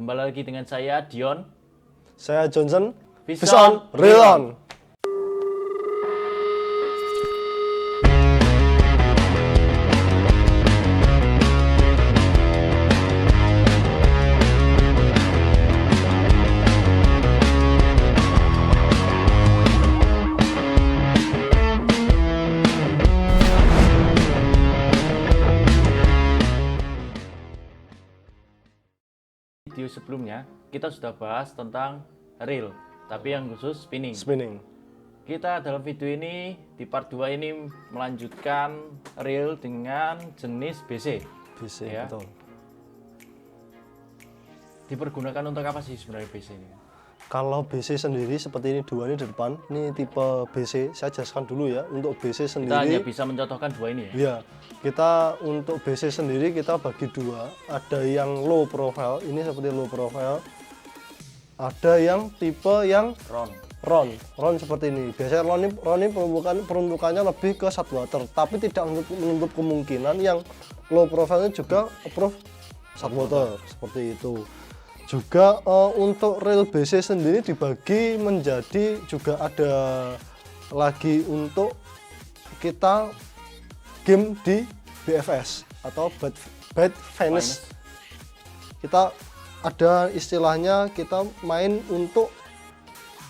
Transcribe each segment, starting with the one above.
Kembali lagi dengan saya Dion. Saya Johnson. Vision Real On. Video sebelumnya kita sudah bahas tentang reel, tapi yang khusus spinning. Kita dalam video ini di part 2 ini melanjutkan reel dengan jenis BC. BC, ya. betul. Dipergunakan untuk apa sih sebenarnya BC ini? Kalau BC sendiri seperti ini dua ini di depan, ini tipe BC. Saya jelaskan dulu ya. Untuk BC sendiri, Kita hanya bisa mencontohkan dua ini ya? Ya, kita untuk BC sendiri kita bagi dua. Ada yang low profile, ini seperti low profile. Ada yang tipe yang Ron seperti ini. Biasanya Ron ini peruntukannya lebih ke subwater, tapi tidak menutup kemungkinan yang low profile juga approve subwater seperti itu. Juga untuk reel BC sendiri dibagi menjadi juga ada lagi untuk kita game di BFS atau bed finish. Kita ada istilahnya kita main untuk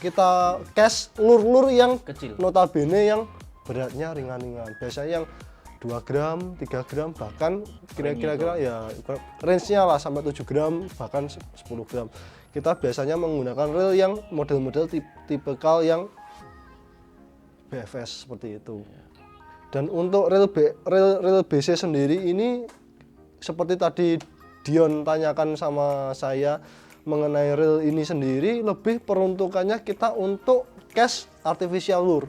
kita cast lur-lur yang kecil, notabene yang beratnya ringan-ringan. Biasanya yang 2 gram, 3 gram, bahkan kira-kira ya range-nya lah sampai 7 gram, bahkan 10 gram. Kita biasanya menggunakan reel yang model-model tipikal yang BFS seperti itu. Dan untuk reel BC sendiri ini seperti tadi Dion tanyakan sama saya mengenai reel ini sendiri, lebih peruntukannya kita untuk cast artificial lure.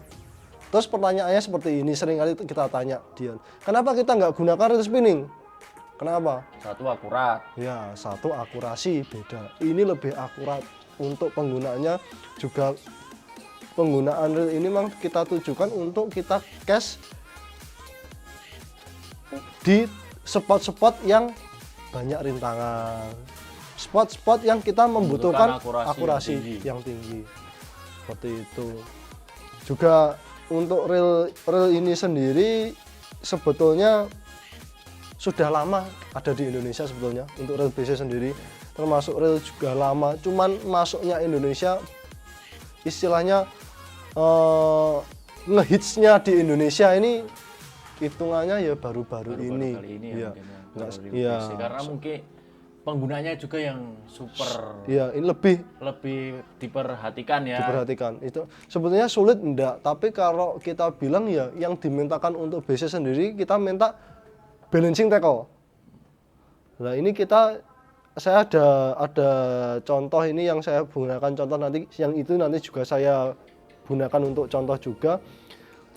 Terus pertanyaannya seperti ini, sering kali kita tanya, Dion, kenapa kita nggak gunakan reel spinning? Kenapa? Satu akurat. Ya, satu akurasi beda. Ini lebih akurat untuk penggunaannya juga. Penggunaan reel ini memang kita tujukan untuk kita cast di spot-spot yang banyak rintangan, spot-spot yang kita membutuhkan akurasi yang tinggi. Seperti itu. Juga untuk reel ini sendiri sebetulnya sudah lama ada di Indonesia sebetulnya. Untuk reel BC sendiri termasuk reel juga lama, cuman masuknya Indonesia istilahnya ngehitsnya di Indonesia ini hitungannya ya baru-baru ini. Ya, ya. Karena mungkin penggunanya juga yang super. Ya, ini lebih diperhatikan ya. Diperhatikan. Itu sebetulnya sulit enggak, tapi kalau kita bilang ya yang dimintakan untuk BC sendiri kita minta balancing tackle. Nah, ini saya ada contoh ini yang saya gunakan contoh nanti, yang itu nanti juga saya gunakan untuk contoh juga.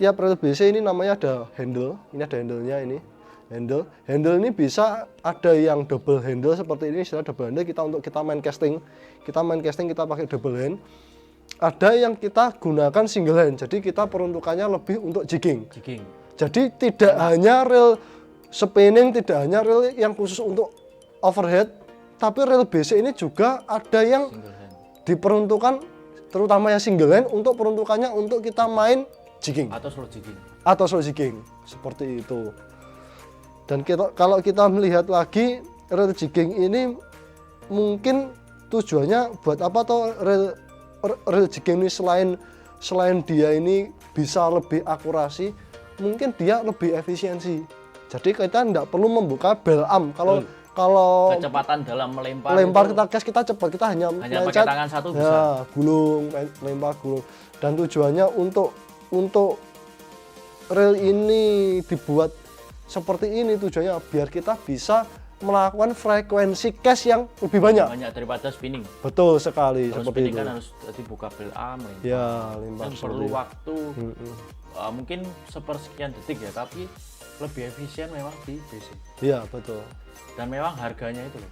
Tiap reel BC ini namanya ada handle. Ini ada handle-nya ini. Handle ini bisa ada yang double handle seperti ini, istilah double handle kita main casting. Kita pakai double hand. Ada yang kita gunakan single hand. Jadi kita peruntukannya lebih untuk jigging. Jadi tidak hanya reel spinning, tidak hanya reel yang khusus untuk overhead, tapi reel BC ini juga ada yang diperuntukkan terutama yang single hand untuk peruntukannya untuk kita main jigging atau slow jigging seperti itu. Dan kalau kita melihat lagi reel jigging ini mungkin tujuannya buat apa toh reel jigging ini selain dia ini bisa lebih akurasi, mungkin dia lebih efisiensi. Jadi kita tidak perlu membuka bell arm. Kalau kecepatan dalam melempar kita cepat, kita hanya pakai tangan satu bisa. Ya, gulung. Dan tujuannya untuk reel ini dibuat seperti ini tujuannya biar kita bisa melakukan frekuensi cast yang lebih banyak daripada spinning. Betul sekali. Kalau seperti spinning itu kan harus dibuka bell arm, lempar perlu waktu mungkin sepersekian detik ya, tapi lebih efisien memang di BC. Iya, betul. Dan memang harganya itu loh.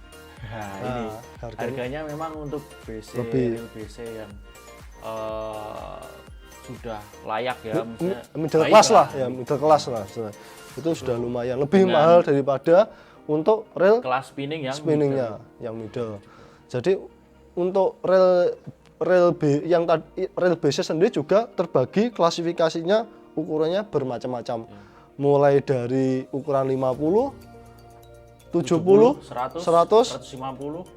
Ini harganya memang untuk BC yang sudah layak ya, middle class lah. Itu sudah lumayan lebih mahal daripada untuk reel kelas spinningnya yang middle. Jadi untuk rel base sendiri juga terbagi klasifikasinya, ukurannya bermacam-macam. Mulai dari ukuran 50, 70, 100, 150,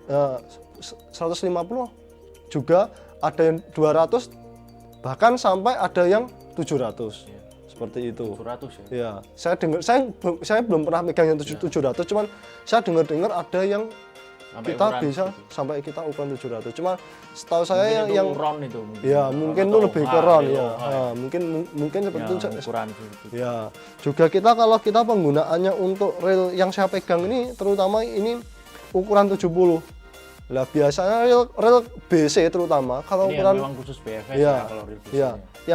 150 juga ada yang 200, bahkan sampai ada yang 700. Seperti itu. 700 ya. Ya, saya belum pernah megang yang 700, cuman saya dengar ada yang Sampai kita ukuran bisa gitu. sampai kita ukuran 700. Cuman setahu saya Mungkin yang itu round itu mungkin. ya mungkin itu Atau lebih high, ke round low, ya. high. Nah, mungkin seperti Ya, itu. ukuran gitu. Ya, juga kita kalau kita penggunaannya untuk reel yang saya pegang ini terutama ini ukuran 70. Lah biasanya reel BC terutama kalau Ini ukuran yang memang khusus BFS ya, ya kalau real base ya.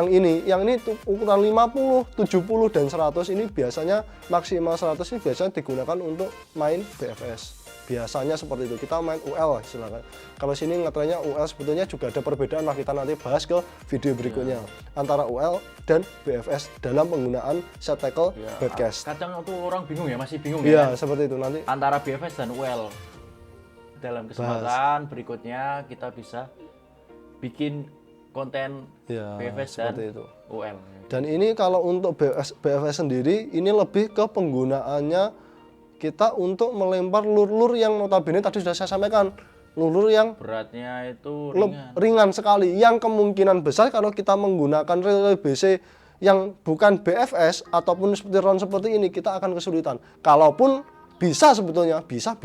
ini. Yang ini tuh ukuran 50, 70 dan 100 ini biasanya maksimal 100 ini biasanya digunakan untuk main BFS. Biasanya seperti itu. Kita main UL silakan. Kalau sini ngetrennya UL sebetulnya juga ada perbedaan lah, kita nanti bahas ke video berikutnya antara UL dan BFS dalam penggunaan set tackle Ya, broadcast. kadang tuh orang bingung ya, masih bingung Iya, ya. seperti itu nanti. Antara BFS dan UL. Dalam kesempatan berikutnya kita bisa bikin konten Ya, BFS dan seperti itu. UL. Dan ini kalau untuk BFS sendiri ini lebih ke penggunaannya kita untuk melempar lur-lur yang notabene tadi sudah saya sampaikan, lur-lur yang Beratnya itu ringan. ringan sekali, yang kemungkinan besar kalau kita menggunakan reel BC yang bukan BFS ataupun seperti round seperti ini kita akan kesulitan. Kalaupun bisa sebetulnya bisa,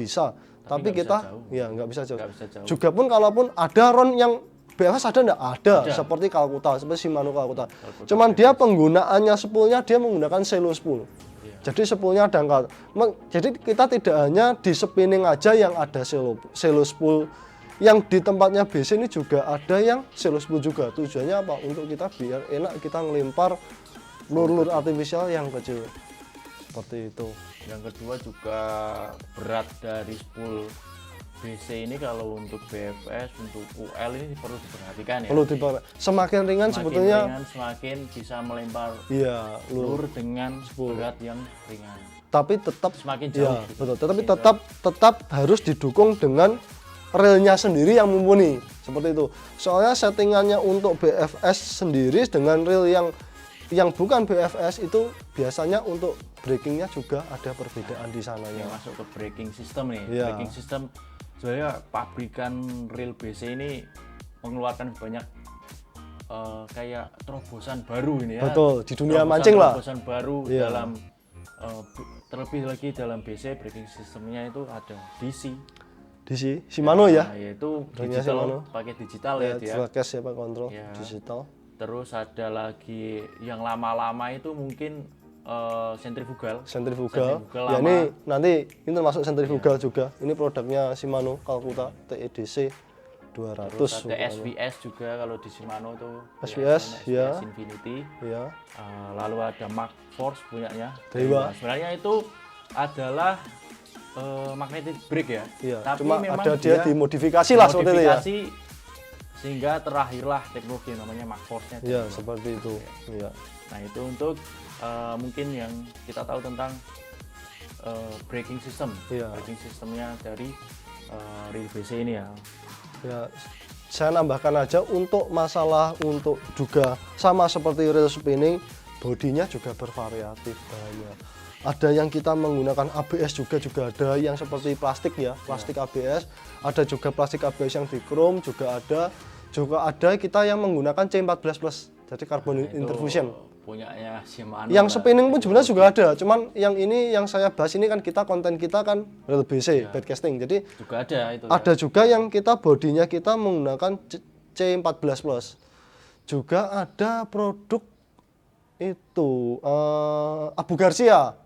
tapi nggak kita bisa jauh. ya nggak bisa jauh. Nggak bisa jauh. Juga pun kalaupun ada round yang BFS ada enggak? Ada, seperti Calcutta, seperti Shimano Calcutta. Cuman dia penggunaannya spoolnya dia menggunakan cello spool. Jadi spoolnya dangkal. Jadi kita tidak hanya di spinning aja yang ada cello spool, yang di tempatnya BC ini juga ada yang cello spool juga. Tujuannya apa? Untuk kita biar enak kita ngelempar lur-lur artifisial yang kecil. Seperti itu. Yang kedua juga berat dari spool BC ini kalau untuk BFS, untuk UL ini perlu diperhatikan ya. Perlu semakin ringan Semakin sebetulnya. ringan semakin bisa melempar Iya, lur dengan berat yang ringan. tapi tetap Semakin jauh. ya, betul. Tetapi tetap harus didukung dengan relnya sendiri yang mumpuni. Seperti itu. Soalnya settingannya untuk BFS sendiri dengan rel yang bukan BFS itu biasanya untuk breakingnya juga ada perbedaan di sananya. Ini masuk ke braking system nih. Iya. Braking system sebenarnya pabrikan reel BC ini mengeluarkan banyak kayak terobosan baru ini ya. Betul, di dunia mancing lah. Terobosan baru Iya. dalam terlebih lagi dalam BC braking systemnya itu ada DC. DC Shimano ya. Nah, yaitu Brandnya digital, Shimano. pakai digital ya dia. Broadcast ya Pak, kontrol Ya. digital. Terus ada lagi yang lama-lama itu mungkin sentrifugal. Sentrifugal. Sentrifugal Ya lama. ini termasuk sentrifugal juga. Ini produknya Shimano Calcutta TEDC 200. Terus ada ukurannya. SVS juga kalau di Shimano tuh. SVS, ya. Infinity. Ya. Lalu ada Mark Force punyanya. Dewa. Sebenarnya itu adalah magnetic brake ya. Iya, Tapi cuma memang ada dia dimodifikasi lah seperti itu ya. dimodifikasi sehingga terlahirlah teknologi yang namanya Mark Force-nya. Iya, seperti itu. Iya. Nah, itu untuk mungkin yang kita tahu tentang braking system. Iya. Braking systemnya dari reel BC ini ya. Ya, saya nambahkan aja untuk masalah untuk juga sama seperti reel spinning, bodinya juga bervariatif banyak. Ada yang kita menggunakan ABS juga ada yang seperti plastik ya, plastik ABS. Ada juga plastik ABS yang di chrome juga ada kita yang menggunakan C14 plus, jadi carbon interfusion. Punyanya Shimano. Yang spinning pun sebenarnya juga ada, cuman yang ini yang saya bahas ini kan konten kita kan reel BC, broadcasting. Jadi juga ada itu. ada juga yang kita bodinya kita menggunakan C14 plus. Juga ada produk itu Abu Garcia.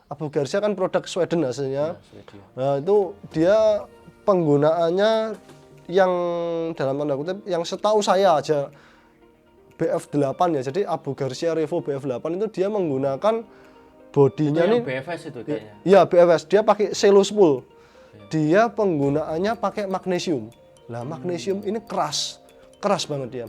Abu Garcia kan produk Sweden hasilnya. Swedia. Nah, itu dia penggunaannya yang dalam tanda kutip yang setahu saya aja BF8 ya. Jadi Abu Garcia Revo BF8 itu dia menggunakan bodinya Itu yang nih. BFS itu kayaknya. Iya, BFS. Dia pakai cello spool. Dia penggunaannya pakai magnesium. Lah, magnesium ini keras banget dia.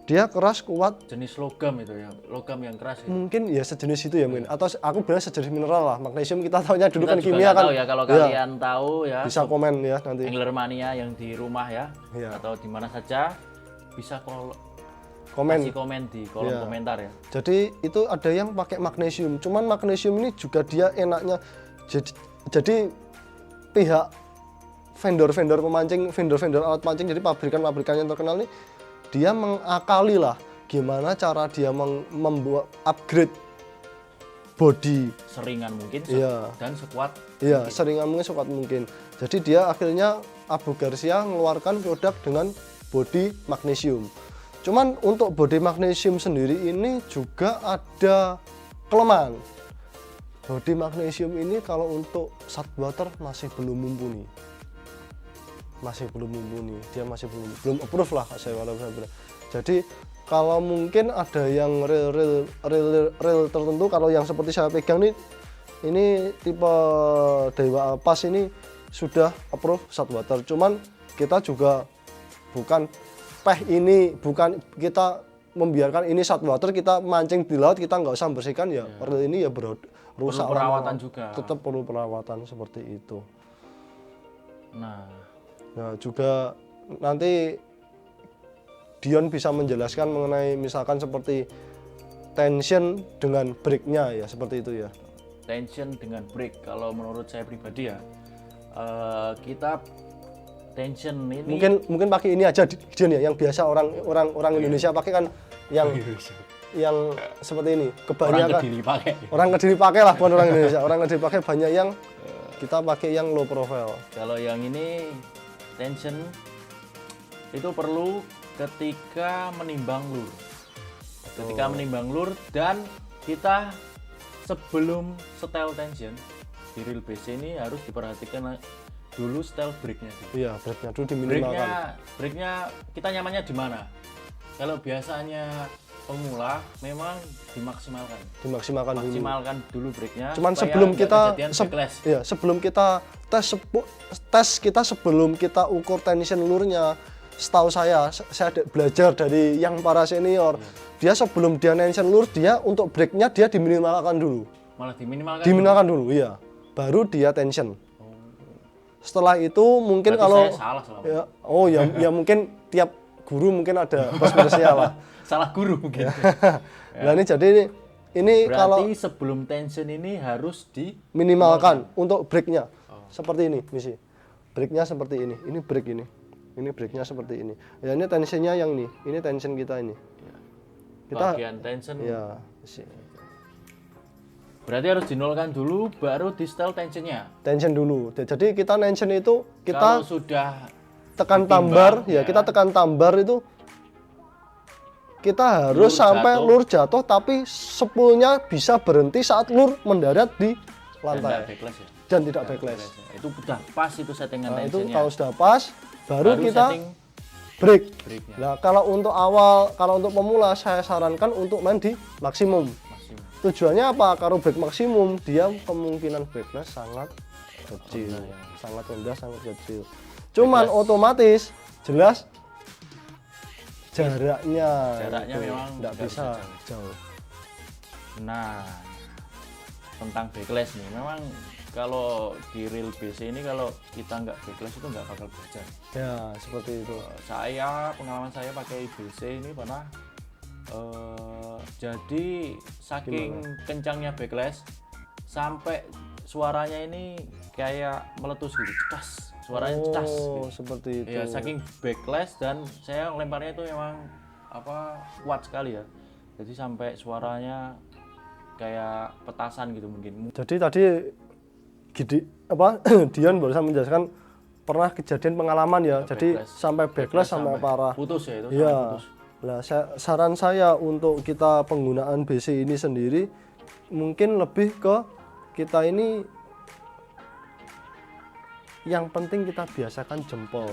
dia keras kuat. Jenis logam itu ya, logam yang keras ya. Mungkin ya sejenis itu ya mungkin. Atau aku bilang sejenis mineral lah. Magnesium kita tahunya dulu Kita kan juga kimia nggak kan. tahu ya, kalau kalian tahu ya Bisa komen ya nanti. Angler Mania yang di rumah ya, Iya. atau di mana saja bisa Komen. kasih komen di kolom Iya. komentar ya. Jadi itu ada yang pakai magnesium. Cuman magnesium ini juga dia enaknya jadi pihak vendor-vendor pemancing, vendor-vendor alat pancing, jadi pabrikan-pabrikan yang terkenal ini dia mengakali lah gimana cara dia membuat upgrade body. Seringan mungkin Iya. dan sekuat. Iya, seringan mungkin sekuat mungkin. Jadi dia akhirnya Abu Garcia mengeluarkan produk dengan body magnesium. Cuman untuk body magnesium sendiri ini juga ada kelemahan. Body magnesium ini kalau untuk saltwater masih belum mumpuni. Dia masih belum approve lah saya bilang. Jadi kalau mungkin ada yang real tertentu, kalau yang seperti saya pegang nih, ini tipe Dewa Pas ini sudah approve saltwater. Cuman kita juga bukan bukan kita membiarkan ini saltwater, kita mancing di laut kita nggak usah bersihkan ya. Reel ini ya rusak, Perlu perawatan juga. Tetap perlu perawatan seperti itu. Nah, juga nanti Dion bisa menjelaskan mengenai misalkan seperti tension dengan breaknya ya, seperti itu ya. tension dengan break, kalau menurut saya pribadi ya, kita tension ini Mungkin pakai ini aja Dion ya, yang biasa orang Indonesia pakai kan yang seperti ini. Kebanyakan orang Kediri pakai lah, bukan orang Indonesia. Orang Kediri pakai banyak yang kita pakai yang low profile. Kalau yang ini tension itu perlu ketika menimbang lure. Menimbang lure, dan kita sebelum setel tension di reel BC ini harus diperhatikan dulu setel breaknya. Iya, breaknya dulu diminimalkan. Breaknya kita nyamannya di mana? Kalau biasanya pemula memang dimaksimalkan dulu breaknya. Cuman sebelum kita sebelum kita ukur tension lure-nya, setahu saya belajar dari yang para senior, dia sebelum dia tension lure, dia untuk breaknya dia diminimalkan dulu. Malah diminimalkan dulu, iya. Baru dia tension. Setelah itu mungkin berarti kalau saya salah selama. Ya mungkin tiap guru mungkin ada plus-plusnya lah. Salah guru mungkin. Nah ini jadi ini berarti kalau sebelum tension ini harus diminimalkan untuk breaknya. Seperti ini misi. Breaknya seperti ini. Ini break ini. Ini breaknya seperti ini. Ya ini tensionnya yang ini tension kita ini. Kita bagian tension. Ya. Berarti harus dinolkan dulu, baru di setel tensionnya. Tension dulu. Jadi kita tension itu kalau sudah tekan tambar, ya kita tekan tambar itu kita harus sampai lur jatuh, tapi spoolnya bisa berhenti saat lur mendarat di lantai. Dan tidak backlash. Itu sudah pas itu settingan tensionnya. Itu kalau sudah pas, baru kita break. Nah kalau untuk pemula saya sarankan untuk main di maksimum. Tujuannya apa? Kalau break maksimum, dia kemungkinan backlash sangat kecil, sangat rendah, sangat kecil. Cuman otomatis jelas jaraknya memang tidak bisa jauh. Nah, tentang backlash nih, memang kalau di reel BC ini kalau kita nggak backlash itu nggak bakal belajar. Ya seperti itu. Pengalaman saya pakai BC ini pernah jadi saking kencangnya backlash sampai suaranya ini kayak meletus gitu, cetas, suaranya cetas gitu. Seperti itu ya, saking backlash, dan saya lemparnya itu memang kuat sekali ya, jadi sampai suaranya kayak petasan gitu mungkin. Jadi tadi Dion barusan menjelaskan pernah kejadian pengalaman ya, jadi sampai backlash sampai parah, putus ya itu. Ya. Nah, saran saya untuk kita penggunaan BC ini sendiri mungkin lebih ke kita ini yang penting kita biasakan jempol.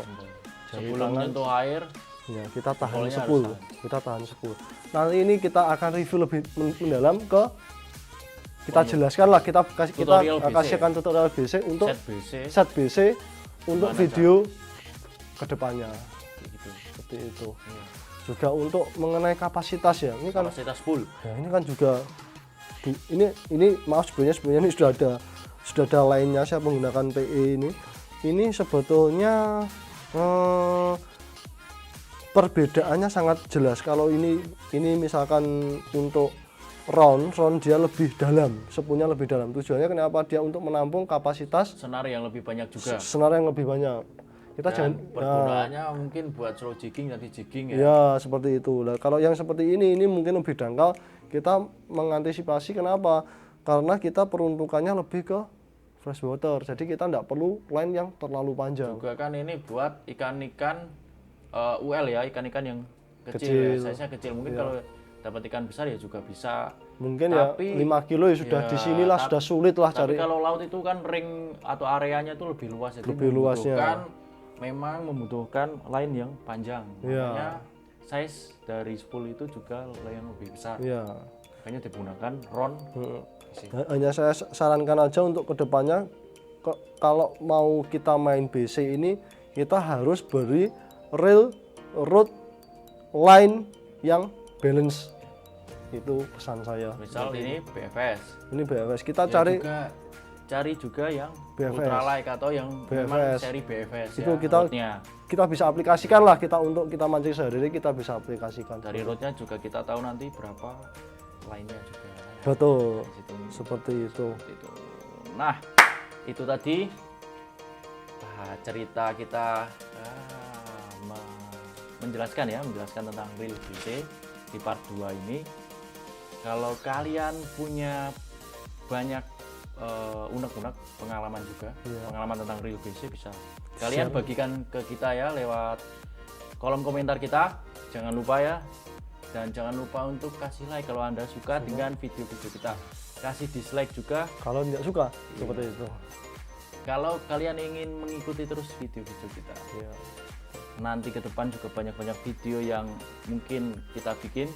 Sebelum menyentuh air, ya kita tahan sepul. Nanti ini kita akan review lebih mendalam ke jelaskan lah, kita kasihkan tutorial BC untuk set BC untuk video kedepannya. Seperti itu. juga untuk mengenai kapasitas ya. Ini kan kapasitas full. ya, ini kan juga ini maaf sebenarnya ini sudah ada lainnya, saya menggunakan PE ini. Ini sebetulnya perbedaannya sangat jelas. Kalau ini misalkan untuk round dia lebih dalam, sepunya lebih dalam. Tujuannya kenapa? Dia untuk menampung kapasitas Senar yang lebih banyak juga. senar yang lebih banyak. Kita Dan jangan pergunaannya mungkin buat slow jigging, nanti jigging ya. ya seperti itu. Nah, kalau yang seperti ini mungkin lebih dangkal. Kita mengantisipasi kenapa? Karena kita peruntukannya lebih ke freshwater. Jadi kita tidak perlu line yang terlalu panjang. Juga kan ini buat ikan-ikan UL ya, ikan-ikan yang kecil, Kecil. ya, size-nya kecil. Mungkin kalau dapat ikan besar ya juga bisa. Mungkin Tapi, ya 5 kilo ya sudah ya, di sinilah sudah sulit lah Tapi cari. kalau laut itu kan ring atau areanya itu lebih luas, jadi Lebih luasnya. memang membutuhkan line yang panjang. Ya. Makanya size dari spool itu juga yang lebih besar. Ya. Makanya digunakan round. Hanya saya sarankan aja untuk kedepannya kalau mau kita main BC ini kita harus beri reel, rod, line yang balance. Itu pesan saya. Misal ini BFS. Ini BFS kita Ya cari juga yang BFS. ultralight atau yang memang BFS. seri BFS Itu ya, kita- rodnya. Kita bisa aplikasikan lah, kita untuk kita mancing sehari-hari kita bisa aplikasikan. Dari rodnya juga kita tahu nanti berapa line-nya juga. Betul. Di situ. Seperti itu. Itu. Nah, itu tadi cerita kita menjelaskan tentang reel BC di part 2 ini. Kalau kalian punya banyak unek-unek pengalaman juga, pengalaman tentang reel BC bisa kalian bagikan ke kita ya lewat kolom komentar kita. Jangan lupa ya, dan jangan lupa untuk kasih like kalau Anda suka dengan video-video kita. Kasih dislike juga Kalau tidak suka seperti itu. kalau kalian ingin mengikuti terus video-video kita. Ya. Nanti ke depan juga banyak-banyak video yang mungkin kita bikin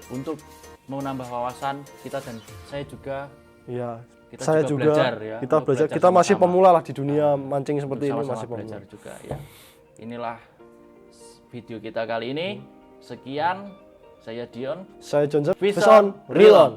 untuk menambah wawasan kita, dan saya juga Iya. kita Saya juga juga belajar ya, kita untuk belajar. belajar Kita masih sama-sama. pemula lah di dunia mancing seperti ini, Sama-sama masih pemula. belajar juga ya. Inilah video kita kali ini. Sekian, saya Dion. Saya Johnson. Fish Fish on, on, reel on.